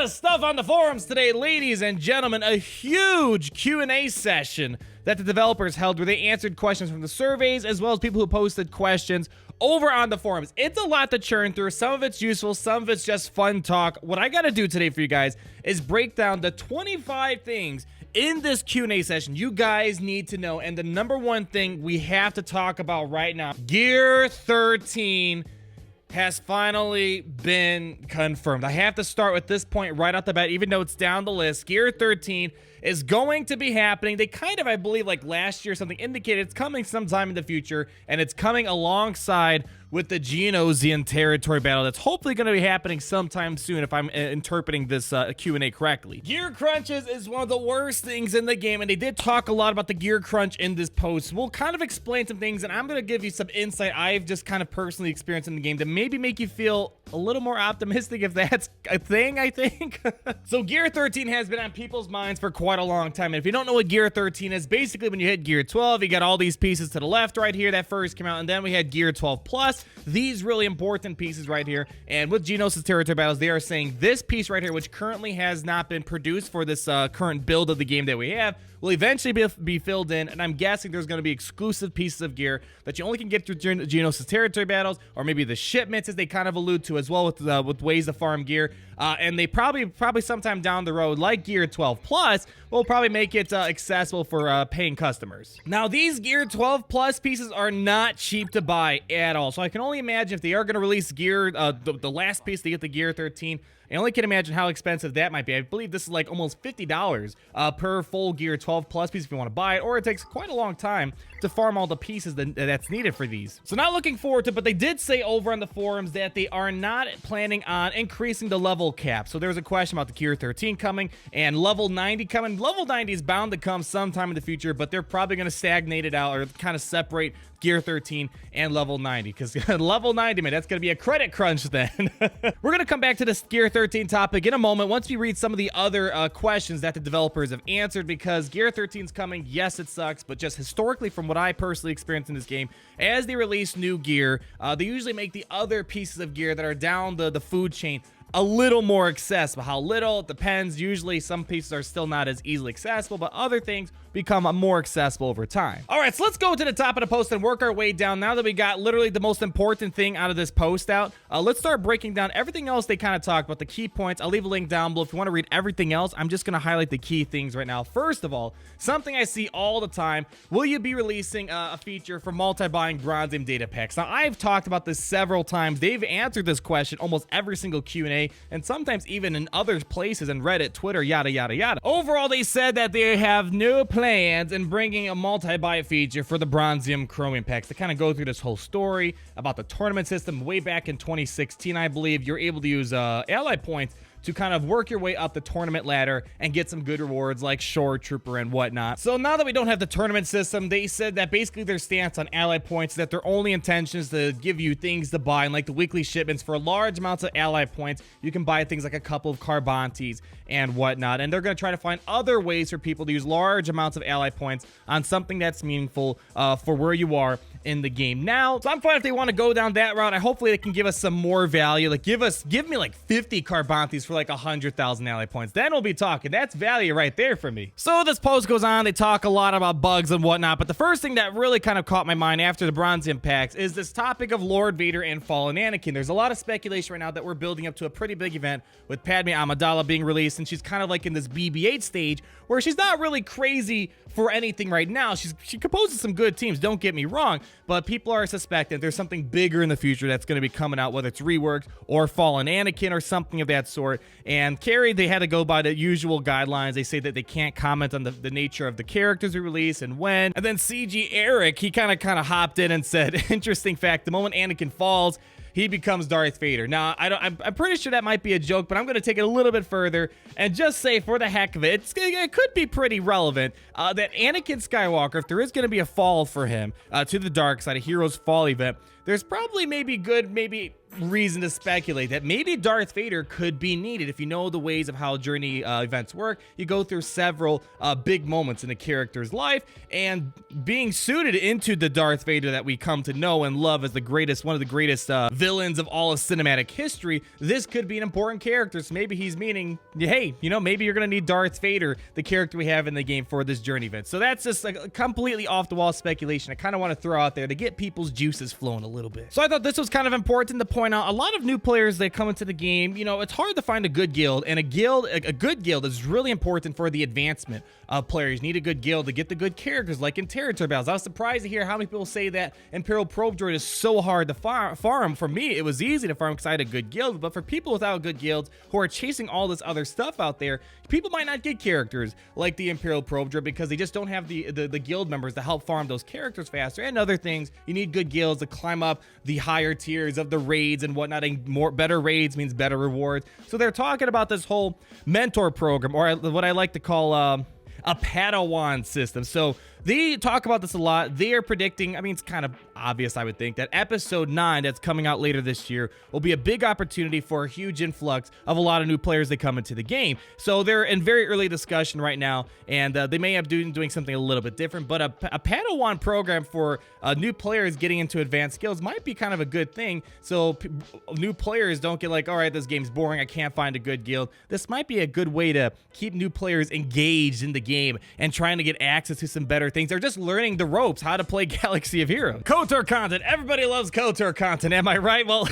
lot of stuff on the forums today, ladies and gentlemen. A huge Q&A session that the developers held where they answered questions from the surveys as well as people who posted questions over on the forums. It's a lot to churn through. Some of it's useful, some of it's just fun talk. What I gotta do today for you guys is break down the 25 things in this Q&A session you guys need to know. And the number one thing we have to talk about right now, Gear 13 has finally been confirmed. I have to start with this point right off the bat, even though it's down the list. Gear 13 is going to be happening. They kind of, I believe, like last year or something, indicated it's coming sometime in the future, and it's coming alongside with the Geonosis Territory Battle that's hopefully going to be happening sometime soon if I'm interpreting this Q&A correctly. Gear crunches is one of the worst things in the game, and they did talk a lot about the gear crunch in this post. We'll kind of explain some things, and I'm going to give you some insight I've just kind of personally experienced in the game to maybe make you feel a little more optimistic if that's a thing, I think. So Gear 13 has been on people's minds for quite a long time, and if you don't know what Gear 13 is, basically when you hit Gear 12, you got all these pieces to the left right here that first came out, and then we had Gear 12 Plus, these really important pieces right here. And with Geonosis Territory Battles, they are saying this piece right here, which currently has not been produced for this current build of the game that we have, will eventually be filled in, and I'm guessing there's going to be exclusive pieces of gear that you only can get through Geonosis Territory Battles, or maybe the shipments, as they kind of allude to as well with ways to farm gear. And they probably sometime down the road, like Gear 12 Plus, will probably make it accessible for paying customers. Now, these Gear 12 Plus pieces are not cheap to buy at all, so I can only imagine if they are going to release gear, the last piece to get the Gear 13, I only can imagine how expensive that might be. I believe this is like almost $50 per full Gear 12 Plus piece if you want to buy it, or it takes quite a long time to farm all the pieces that's needed for these. So not looking forward to it, but they did say over on the forums that they are not planning on increasing the level cap. So there's a question about the Gear 13 coming and level 90 coming. Level 90 is bound to come sometime in the future, but they're probably going to stagnate it out or kind of separate Gear 13 and level 90, because level 90, man, that's going to be a credit crunch then. We're going to come back to this Gear 13 topic in a moment once we read some of the other questions that the developers have answered, because Gear 13 is coming. Yes, it sucks, but just historically from what I personally experienced in this game, as they release new gear, they usually make the other pieces of gear that are down the food chain a little more accessible. How little, it depends. Usually some pieces are still not as easily accessible, but other things become more accessible over time. All right, so let's go to the top of the post and work our way down. Now that we got literally the most important thing out of this post out, let's start breaking down everything else they kind of talked about, the key points. I'll leave a link down below if you want to read everything else. I'm just going to highlight the key things right now. First of all, something I see all the time, will you be releasing a feature for multi-buying Bronzium data packs? Now, I've talked about this several times. They've answered this question almost every single Q&A, and sometimes even in other places, in Reddit, Twitter, yada, yada, yada. Overall, they said that they have no plans in bringing a multi-buy feature for the Bronzium Chromium packs. To kind of go through this whole story about the tournament system, way back in 2016, I believe, you're able to use ally points to kind of work your way up the tournament ladder and get some good rewards like Shore Trooper and whatnot. So now that we don't have the tournament system, they said that basically their stance on ally points is that their only intention is to give you things to buy, and like the weekly shipments for large amounts of ally points, you can buy things like a couple of Carbontes and whatnot, and they're going to try to find other ways for people to use large amounts of ally points on something that's meaningful for where you are in the game now. So I'm fine if they want to go down that route. Hopefully they can give us some more value, like give me like 50 Carbontes for like 100,000 ally points. Then we'll be talking. That's value right there for me. So this post goes on. They talk a lot about bugs and whatnot, but the first thing that really kind of caught my mind after the Bronzium packs is this topic of Lord Vader and Fallen Anakin. There's a lot of speculation right now that we're building up to a pretty big event with Padme Amidala being released, and she's kind of like in this BB-8 stage where she's not really crazy for anything right now. She composes some good teams, don't get me wrong, but people are suspecting there's something bigger in the future that's going to be coming out, whether it's reworks or Fallen Anakin or something of that sort. And Carrie, they had to go by the usual guidelines. They say that they can't comment on the nature of the characters we release and when. And then CG Eric, he kind of hopped in and said, interesting fact, the moment Anakin falls, he becomes Darth Vader. Now, I'm pretty sure that might be a joke, but I'm going to take it a little bit further and just say, for the heck of it, it could be pretty relevant that Anakin Skywalker, if there is going to be a fall for him to the dark side, a Heroes Fall event, there's probably maybe reason to speculate that maybe Darth Vader could be needed. If you know the ways of how journey events work, you go through several big moments in a character's life, and being suited into the Darth Vader that we come to know and love as one of the greatest villains of all of cinematic history, this could be an important character. So maybe he's meaning, hey, maybe you're gonna need Darth Vader, the character we have in the game, for this journey event. So that's just like a completely off the wall speculation I kind of want to throw out there to get people's juices flowing a little bit. So I thought this was kind of important to point out. A lot of new players that come into the game, it's hard to find a good guild, and a good guild is really important for the advancement of players. You need a good guild to get the good characters, like in Territory Battles. I was surprised to hear how many people say that Imperial Probe Droid is so hard to farm. For me, it was easy to farm because I had a good guild, but for people without good guilds who are chasing all this other stuff out there, people might not get characters like the Imperial Probe Droid because they just don't have the guild members to help farm those characters faster, and other things. You need good guilds to climb up the higher tiers of the raids and whatnot, and better raids means better rewards. So they're talking about this whole mentor program, or what I like to call a Padawan system. So they talk about this a lot. They are predicting, it's kind of obvious, I would think, that episode 9 that's coming out later this year will be a big opportunity for a huge influx of a lot of new players that come into the game. So they're in very early discussion right now, and they may have doing something a little bit different, but a Padawan program for new players getting into advanced skills might be kind of a good thing. So new players don't get like, all right, this game's boring, I can't find a good guild. This might be a good way to keep new players engaged in the game and trying to get access to some better things. They're just learning the ropes, how to play Galaxy of Heroes. KOTOR content. Everybody loves KOTOR content. Am I right? Well,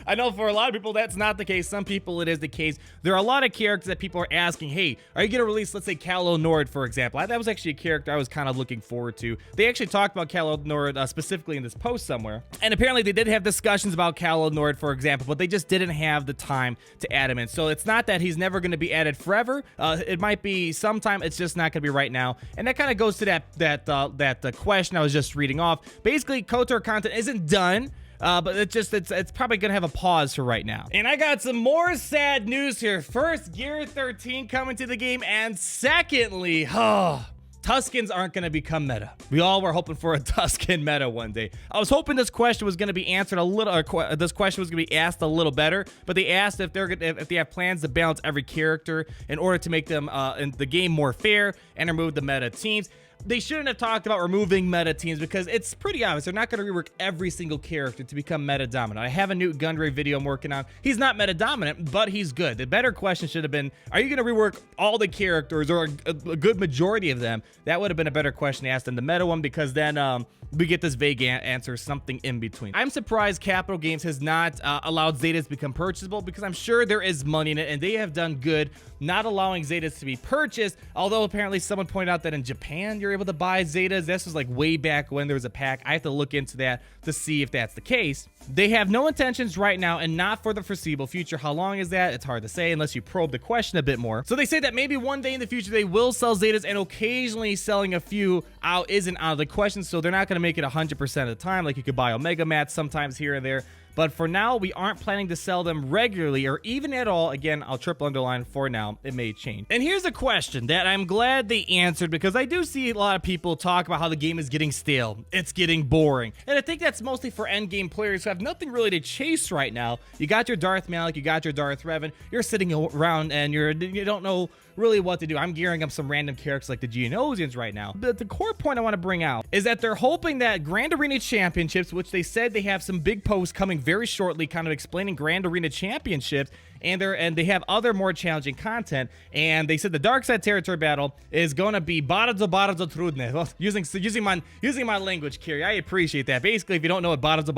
I know for a lot of people that's not the case. Some people it is the case. There are a lot of characters that people are asking, hey, are you going to release, let's say, Calo Nord, for example? That was actually a character I was kind of looking forward to. They actually talked about Calo Nord specifically in this post somewhere. And apparently they did have discussions about Calo Nord, for example, but they just didn't have the time to add him in. So it's not that he's never going to be added forever. It might be sometime. It's just not going to be right now. And that kind of goes to that question I was just reading off. Basically, KOTOR content isn't done. But it's probably gonna have a pause for right now. And I got some more sad news here. First, Gear 13 coming to the game, and secondly, Tuskens aren't going to become meta. We all were hoping for a Tusken meta one day. I was hoping this question was going to be answered a little, or this question was going to be asked a little better, but they asked if they have plans to balance every character in order to make them in the game more fair and remove the meta teams. They shouldn't have talked about removing meta teams because it's pretty obvious. They're not going to rework every single character to become meta dominant. I have a new Gundray video I'm working on. He's not meta dominant, but he's good. The better question should have been, are you going to rework all the characters or a good majority of them? That would have been a better question to ask than the meta one, because then we get this vague answer, something in between. I'm surprised Capital Games has not allowed Zetas to become purchasable, because I'm sure there is money in it, and they have done good not allowing Zetas to be purchased, although apparently someone pointed out that in Japan you're able to buy Zetas. This was like way back when there was a pack. I have to look into that to see if that's the case. They have no intentions right now, and not for the foreseeable future. How long is that? It's hard to say unless you probe the question a bit more. So they say that maybe one day in the future they will sell Zetas, and occasionally selling a few out isn't out of the question, so they're not going to make it 100% of the time. Like, you could buy Omega Mats sometimes here and there. But for now, we aren't planning to sell them regularly or even at all. Again, I'll triple underline for now. It may change. And here's a question that I'm glad they answered, because I do see a lot of people talk about how the game is getting stale. It's getting boring. And I think that's mostly for endgame players who have nothing really to chase right now. You got your Darth Malik, you got your Darth Revan. You're sitting around and you don't know really what to do. I'm gearing up some random characters like the Geonosians right now. But the core point I want to bring out is that they're hoping that Grand Arena Championships, which they said they have some big posts coming very shortly, kind of explaining Grand Arena Championships, and they have other more challenging content. And they said the Dark Side Territory Battle is going to be bardzo trudne. Well, using my language, Kiri, I appreciate that. Basically, if you don't know what bardzo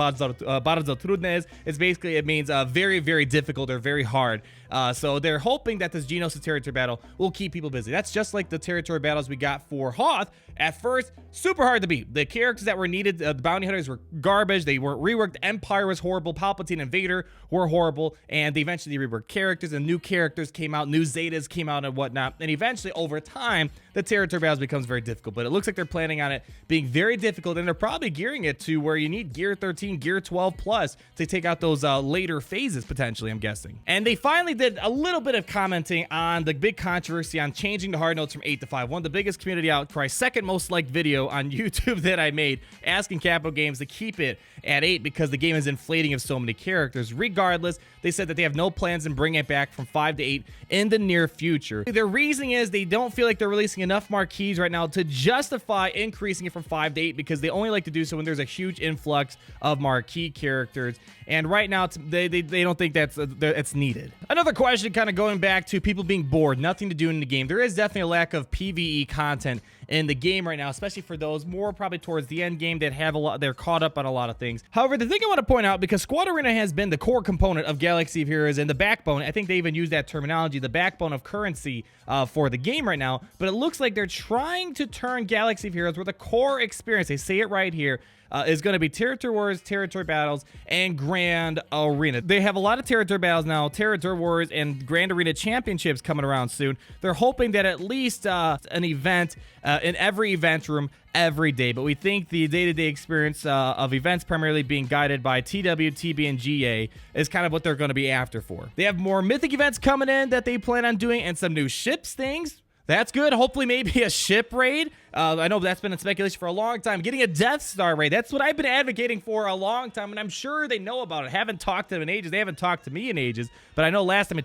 trudne is, it means very, very difficult or very hard. So they're hoping that this Geonosis Territory Battle will keep people busy. That's just like the territory battles we got for Hoth. At first, super hard to beat. The characters that were needed, the bounty hunters, were garbage. They weren't reworked. Empire was horrible. Palpatine and Vader were horrible, and they eventually reworked rework characters, and new characters came out, new Zetas came out and whatnot, and eventually over time the territory battles becomes very difficult. But it looks like they're planning on it being very difficult, and they're probably gearing it to where you need gear 13, gear 12 plus to take out those later phases potentially, I'm guessing. And they finally did a little bit of commenting on the big controversy on changing the hard notes from 8 to 5. One of the biggest community outcry, second most liked video on YouTube that I made, asking Capital Games to keep it at 8 because the game is inflating of so many characters. Regardless, they said that they have no plans in bringing it back from 5 to 8 in the near future. Their reasoning is they don't feel like they're releasing enough marquees right now to justify increasing it from 5 to 8 because they only like to do so when there's a huge influx of marquee characters. And right now, they don't think that's needed. Another question kind of going back to people being bored, nothing to do in the game. There is definitely a lack of PvE content in the game right now, especially for those more probably towards the end game that have a lot, they're caught up on a lot of things. However, the thing I want to point out, because Squad Arena has been the core component of Galaxy of Heroes and the backbone, I think they even use that terminology, the backbone of currency for the game right now, but it looks like they're trying to turn Galaxy of Heroes where the core experience, they say it right here, is going to be Territory Wars, Territory Battles, and Grand Arena. They have a lot of Territory Battles now, Territory Wars, and Grand Arena Championships coming around soon. They're hoping that at least an event in every event room every day, but we think the day-to-day experience of events primarily being guided by TW, TB, and GA is kind of what they're going to be after for. They have more mythic events coming in that they plan on doing, and some new ships things. That's good. Hopefully maybe a ship raid. I know that's been in speculation for a long time. Getting a Death Star raid. That's what I've been advocating for a long time, and I'm sure they know about it. Haven't talked to them in ages. They haven't talked to me in ages, but I know last time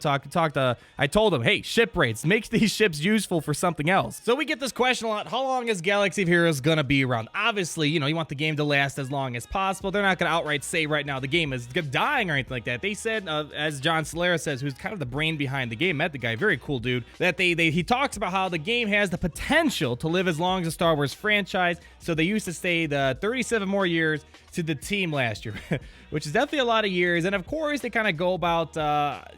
I told them, hey, ship raids. Make these ships useful for something else. So we get this question a lot. How long is Galaxy of Heroes going to be around? Obviously, you know, you want the game to last as long as possible. They're not going to outright say right now the game is dying or anything like that. They said, as John Solera says, who's kind of the brain behind the game, met the guy, very cool dude, that he talks about how the game has the potential to live as long as a Star Wars franchise. So they used to say the 37 more years to the team last year, which is definitely a lot of years. And of course, they kind of go about,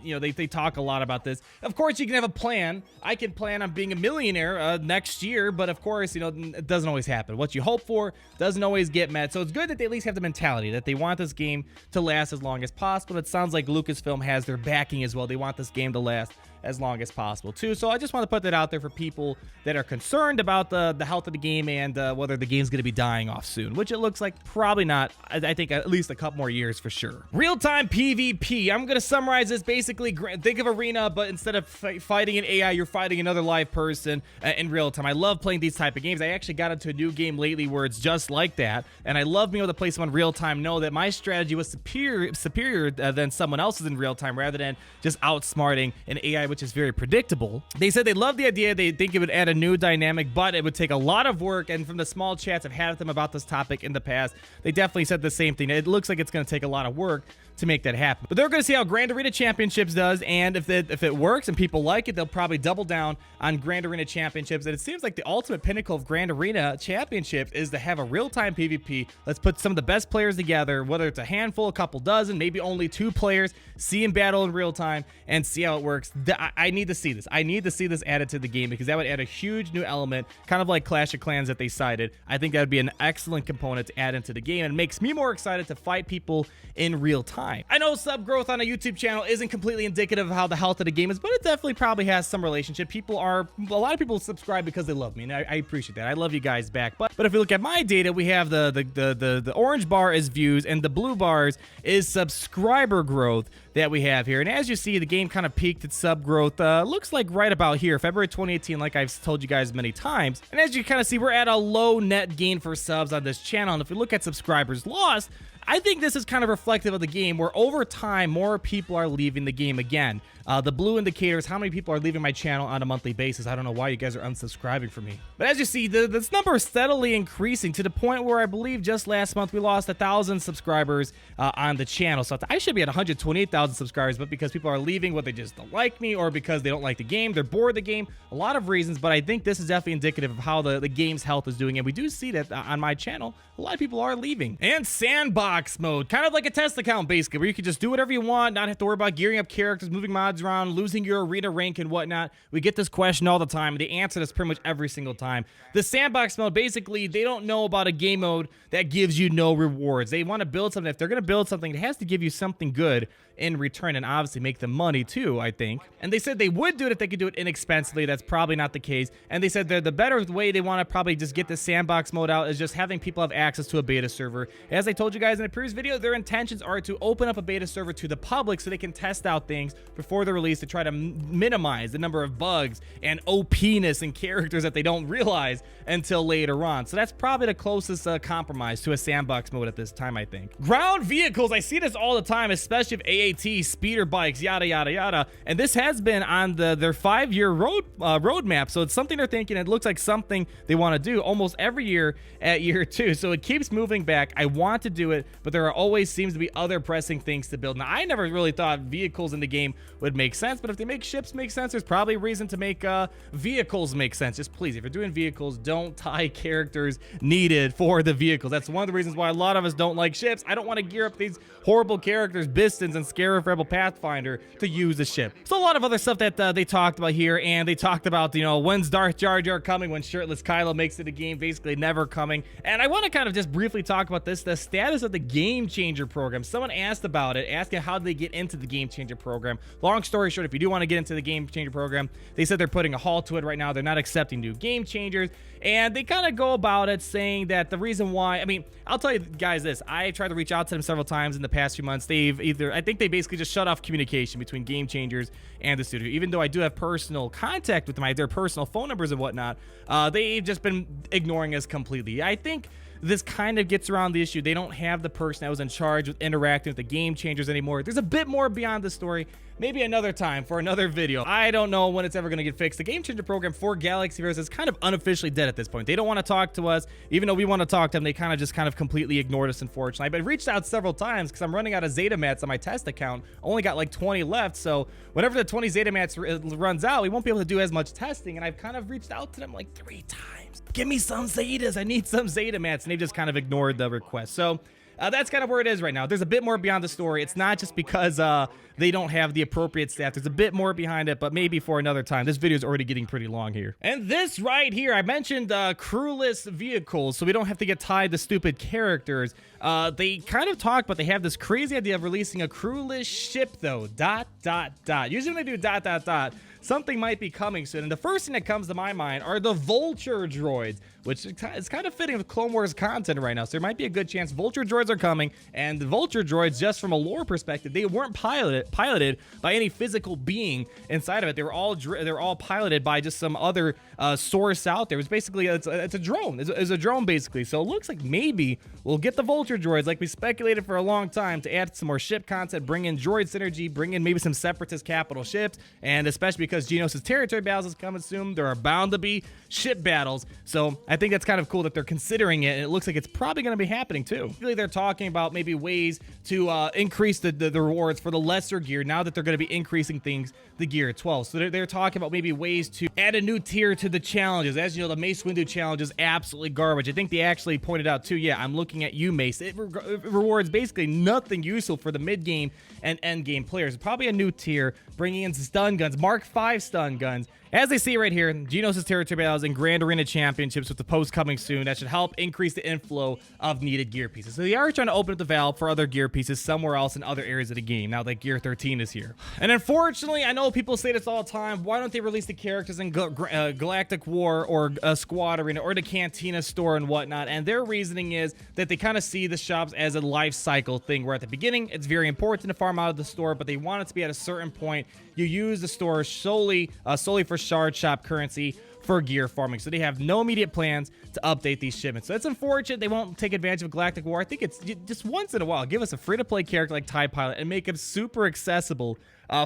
you know, they talk a lot about this. Of course, you can have a plan. I can plan on being a millionaire next year, but of course, you know, it doesn't always happen. What you hope for doesn't always get met. So it's good that they at least have the mentality that they want this game to last as long as possible. It sounds like Lucasfilm has their backing as well. They want this game to last as long as possible too. So I just want to put that out there for people that are concerned about the health of the game and whether the game's going to be dying off soon, which it looks like probably not. I think at least a couple more years for sure. Real-time PvP. I'm going to summarize this basically. Think of Arena, but instead of fighting an AI, you're fighting another live person in real time. I love playing these type of games. I actually got into a new game lately where it's just like that, and I love being able to play someone real time, know that my strategy was superior than someone else's in real time, rather than just outsmarting an AI, which is very predictable. They said they love the idea. They think it would add a new dynamic, but it would take a lot of work. And from the small chats I've had with them about this topic in the past, they definitely said the same thing. It looks like it's going to take a lot of work to make that happen. But they're going to see how Grand Arena Championships does, and if it works and people like it, they'll probably double down on Grand Arena Championships. And it seems like the ultimate pinnacle of Grand Arena Championships is to have a real-time PvP. Let's put some of the best players together, whether it's a handful, a couple dozen, maybe only 2 players, see them battle in real time, and see how it works. I need to see this. I need to see this added to the game because that would add a huge new element, kind of like Clash of Clans that they cited. I think that would be an excellent component to add into the game, and it makes me more excited to fight people in real time. I know sub growth on a YouTube channel isn't completely indicative of how the health of the game is, but it definitely probably has some relationship. A lot of people subscribe because they love me, and I appreciate that. I love you guys back. But if you look at my data, we have the orange bar is views, and the blue bars is subscriber growth that we have here. And as you see, the game kind of peaked its sub growth, looks like right about here, February 2018, like I've told you guys many times. And as you kind of see, we're at a low net gain for subs on this channel. And if we look at subscribers lost, I think this is kind of reflective of the game where over time, more people are leaving the game again. The blue indicator is how many people are leaving my channel on a monthly basis. I don't know why you guys are unsubscribing from me. But as you see, this number is steadily increasing to the point where I believe just last month we lost 1,000 subscribers on the channel. So I should be at 128,000 subscribers, but because people are leaving, whether they just don't like me or because they don't like the game, they're bored of the game, a lot of reasons. But I think this is definitely indicative of how the game's health is doing. And we do see that on my channel, a lot of people are leaving. And Sandbox sandbox mode, kind of like a test account basically, where you can just do whatever you want, not have to worry about gearing up characters, moving mods around, losing your arena rank and whatnot. We get this question all the time, and they answer this pretty much every single time. The sandbox mode, basically, they don't know about a game mode that gives you no rewards. They want to build something. If they're going to build something, it has to give you something good in return, and obviously make them money too, I think. And they said they would do it if they could do it inexpensively. That's probably not the case. And they said the better way they want to probably just get the sandbox mode out is just having people have access to a beta server. As I told you guys in a previous video, their intentions are to open up a beta server to the public so they can test out things before they're released to try to minimize the number of bugs and OP-ness and characters that they don't realize until later on. So that's probably the closest compromise to a sandbox mode at this time, I think. Ground vehicles, I see this all the time, especially if AAT, speeder bikes, yada, yada, yada. And this has been on their 5-year roadmap. So it's something they're thinking. It looks like something they want to do almost every year at year 2. So it keeps moving back. I want to do it, but there always seems to be other pressing things to build. Now, I never really thought vehicles in the game would make sense, but if they make ships make sense, there's probably a reason to make vehicles make sense. Just please, if you're doing vehicles, don't tie characters needed for the vehicles. That's one of the reasons why a lot of us don't like ships. I don't want to gear up these horrible characters, Bistons and Scarif Rebel Pathfinder, to use the ship. So a lot of other stuff that they talked about here, and they talked about, you know, when's Darth Jar Jar coming, when shirtless Kylo makes it a game, basically never coming. And I want to kind of just briefly talk about this, the status of the Game Changer program. Someone asked about it, asking how they get into the Game Changer program. Long story short, if you do want to get into the Game Changer program, they said they're putting a halt to it right now. They're not accepting new Game Changers, and they kind of go about it saying that the reason why, I mean, I'll tell you guys this, I tried to reach out to them several times in the past few months. They've I think they basically just shut off communication between Game Changers and the studio. Even though I do have personal contact with them, I have their personal phone numbers and whatnot, they've just been ignoring us completely. I think this kind of gets around the issue. They don't have the person that was in charge with interacting with the Game Changers anymore. There's a bit more beyond the story. Maybe another time for another video. I don't know when it's ever going to get fixed. The Game Changer program for Galaxy Heroes is kind of unofficially dead at this point. They don't want to talk to us. Even though we want to talk to them, they kind of completely ignored us, unfortunately. But I reached out several times because I'm running out of Zeta mats on my test account. Only got like 20 left. So whenever the 20 Zeta mats runs out, we won't be able to do as much testing. And I've kind of reached out to them like 3 times. Give me some Zetas. I need some Zeta mats. And they just kind of ignored the request. So that's kind of where it is right now. There's a bit more beyond the story. It's not just because they don't have the appropriate staff. There's a bit more behind it, but maybe for another time. This video is already getting pretty long here. And this right here, I mentioned crewless vehicles, so we don't have to get tied to stupid characters. They kind of talk, but they have this crazy idea of releasing a crewless ship, though. ... Usually when they do ... something might be coming soon. And the first thing that comes to my mind are the Vulture Droids, which is kind of fitting with Clone Wars content right now. So there might be a good chance Vulture Droids are coming. And the Vulture Droids, just from a lore perspective, they weren't piloted by any physical being inside of it. They were all piloted by just some other source out there. It's basically it's a drone. It's a drone basically. So it looks like maybe we'll get the Vulture Droids, like we speculated for a long time, to add some more ship content, bring in droid synergy, bring in maybe some separatist capital ships, and especially because Geonosis Territory Battles is coming soon, there are bound to be ship battles. So I think that's kind of cool that they're considering it, and it looks like it's probably going to be happening too. Really, they're talking about maybe ways to increase the rewards for the lesser gear now that they're going to be increasing things the gear at 12. So they're talking about maybe ways to add a new tier to the challenges. As you know, the Mace Windu challenge is absolutely garbage. I think they actually pointed out too, yeah, I'm looking at you, Mace. It rewards basically nothing useful for the mid-game and end-game players. Probably a new tier, bringing in stun guns, Mark 5 stun guns. As they see right here, Geonosis Territory Battles and Grand Arena Championships with the post coming soon, that should help increase the inflow of needed gear pieces. So they are trying to open up the valve for other gear pieces somewhere else in other areas of the game, now that Gear 13 is here. And unfortunately, I know people say this all the time, why don't they release the characters in Galactic War or Squad Arena or the Cantina store and whatnot? And their reasoning is that they kind of see the shops as a life cycle thing, where at the beginning, it's very important to farm out of the store, but they want it to be at a certain point. You use the store solely for shard shop currency for gear farming. So they have no immediate plans to update these shipments. So it's unfortunate they won't take advantage of Galactic War. I think it's just once in a while, give us a free-to-play character like TIE Pilot and make him super accessible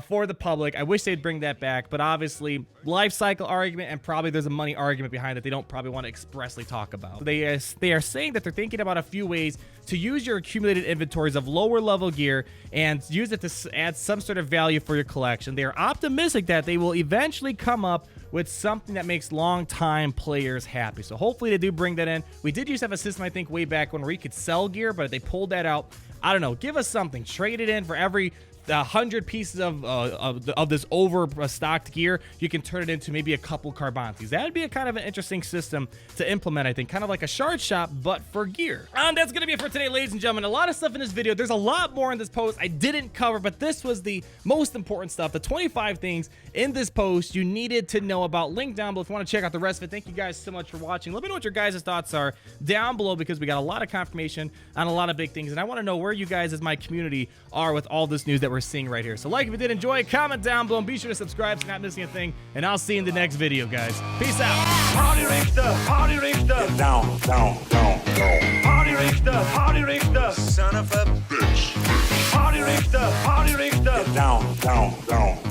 for the public. I wish they'd bring that back, but obviously life cycle argument, and probably there's a money argument behind it they don't probably want to expressly talk about. They are saying that they're thinking about a few ways to use your accumulated inventories of lower level gear and use it to add some sort of value for your collection. They are optimistic that they will eventually come up with something that makes long-time players happy. So hopefully they do bring that in. We did used to have a system, I think, way back when where you could sell gear, but they pulled that out. I don't know. Give us something. Trade it in for every 100 pieces of this overstocked gear. You can turn it into maybe a couple Carbantis. That would be a kind of an interesting system to implement, I think. Kind of like a shard shop, but for gear. And that's going to be it for today, ladies and gentlemen. A lot of stuff in this video. There's a lot more in this post I didn't cover, but this was the most important stuff. The 25 things in this post you needed to know about. Link down below if you want to check out the rest of it. Thank you guys so much for watching. Let me know what your guys' thoughts are down below, because we got a lot of confirmation on a lot of big things, and I want to know where you guys as my community are with all this news that we're seeing right here. So like if you did enjoy, comment down below, and be sure to subscribe so you're not missing a thing, and I'll see you in the next video, guys. Peace out. Party Richter, Party Richter. Get down, down, down, down. Party Richter, Party Richter. Son of a bitch. Party Richter, Party Richter. Get down, down, down.